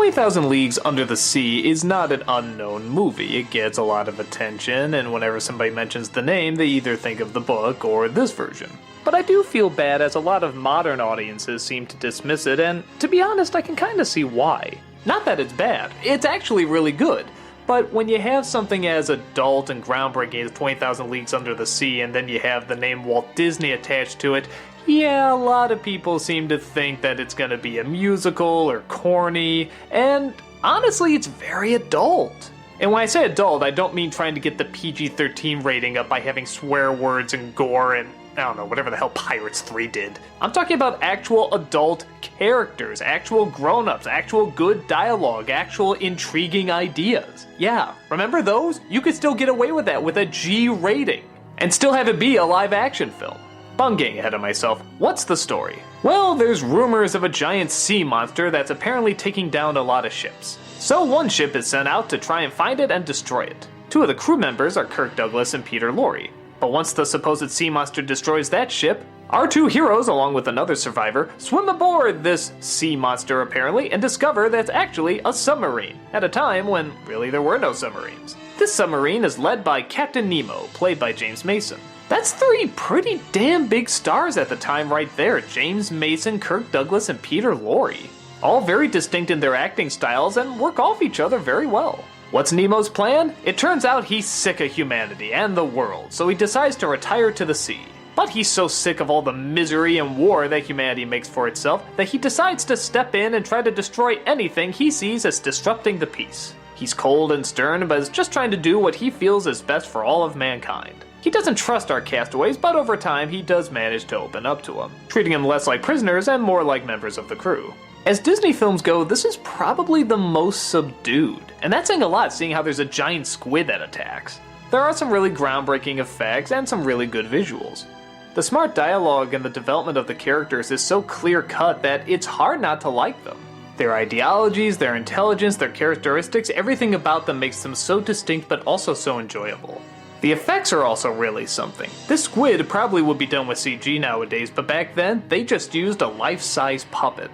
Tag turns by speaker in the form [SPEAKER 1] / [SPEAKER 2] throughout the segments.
[SPEAKER 1] 20,000 Leagues Under the Sea is not an unknown movie. It gets a lot of attention, and whenever somebody mentions the name, they either think of the book or this version. But I do feel bad as a lot of modern audiences seem to dismiss it, and to be honest, I can kinda see why. Not that it's bad, it's actually really good. But when you have something as adult and groundbreaking as 20,000 Leagues Under the Sea, and then you have the name Walt Disney attached to it, yeah, a lot of people seem to think that it's gonna be a musical or corny, and honestly, it's very adult. And when I say adult, I don't mean trying to get the PG-13 rating up by having swear words and gore and, I don't know, whatever the hell Pirates 3 did. I'm talking about actual adult characters, actual grown-ups, actual good dialogue, actual intriguing ideas. Yeah, remember those? You could still get away with that with a G rating, and still have it be a live-action film. But I'm getting ahead of myself. What's the story? Well, there's rumors of a giant sea monster that's apparently taking down a lot of ships. So one ship is sent out to try and find it and destroy it. Two of the crew members are Kirk Douglas and Peter Lorre. But once the supposed sea monster destroys that ship, our two heroes, along with another survivor, swim aboard this sea monster apparently and discover that it's actually a submarine, at a time when really there were no submarines. This submarine is led by Captain Nemo, played by James Mason. That's three pretty damn big stars at the time right there, James Mason, Kirk Douglas, and Peter Lorre. All very distinct in their acting styles and work off each other very well. What's Nemo's plan? It turns out he's sick of humanity and the world, so he decides to retire to the sea. But he's so sick of all the misery and war that humanity makes for itself that he decides to step in and try to destroy anything he sees as disrupting the peace. He's cold and stern, but is just trying to do what he feels is best for all of mankind. He doesn't trust our castaways, but over time he does manage to open up to them, treating them less like prisoners and more like members of the crew. As Disney films go, this is probably the most subdued, and that's saying a lot seeing how there's a giant squid that attacks. There are some really groundbreaking effects and some really good visuals. The smart dialogue and the development of the characters is so clear-cut that it's hard not to like them. Their ideologies, their intelligence, their characteristics, everything about them makes them so distinct but also so enjoyable. The effects are also really something. This squid probably would be done with CG nowadays, but back then, they just used a life-size puppet.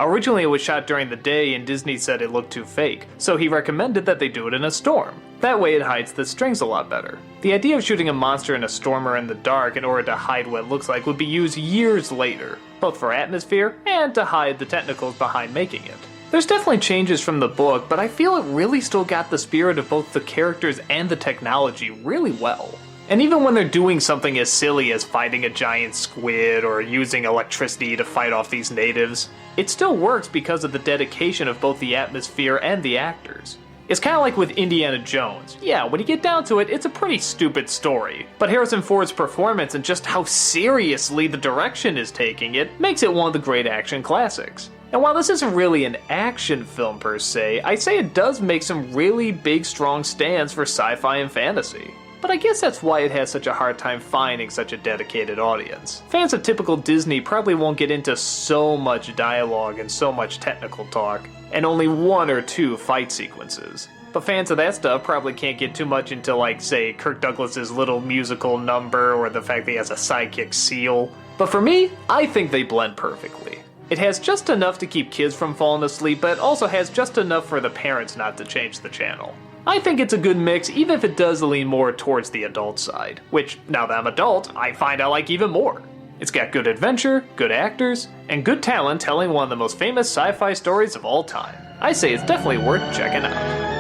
[SPEAKER 1] Originally it was shot during the day and Disney said it looked too fake, so he recommended that they do it in a storm. That way it hides the strings a lot better. The idea of shooting a monster in a storm or in the dark in order to hide what it looks like would be used years later, both for atmosphere and to hide the technicals behind making it. There's definitely changes from the book, but I feel it really still got the spirit of both the characters and the technology really well. And even when they're doing something as silly as fighting a giant squid or using electricity to fight off these natives, it still works because of the dedication of both the atmosphere and the actors. It's kind of like with Indiana Jones. Yeah, when you get down to it, it's a pretty stupid story. But Harrison Ford's performance and just how seriously the direction is taking it makes it one of the great action classics. And while this isn't really an action film per se, I'd say it does make some really big strong stands for sci-fi and fantasy. But I guess that's why it has such a hard time finding such a dedicated audience. Fans of typical Disney probably won't get into so much dialogue and so much technical talk, and only one or two fight sequences. But fans of that stuff probably can't get too much into, like, say, Kirk Douglas's little musical number or the fact that he has a sidekick seal. But for me, I think they blend perfectly. It has just enough to keep kids from falling asleep, but it also has just enough for the parents not to change the channel. I think it's a good mix, even if it does lean more towards the adult side, which, now that I'm adult, I find I like even more. It's got good adventure, good actors, and good talent telling one of the most famous sci-fi stories of all time. I say it's definitely worth checking out.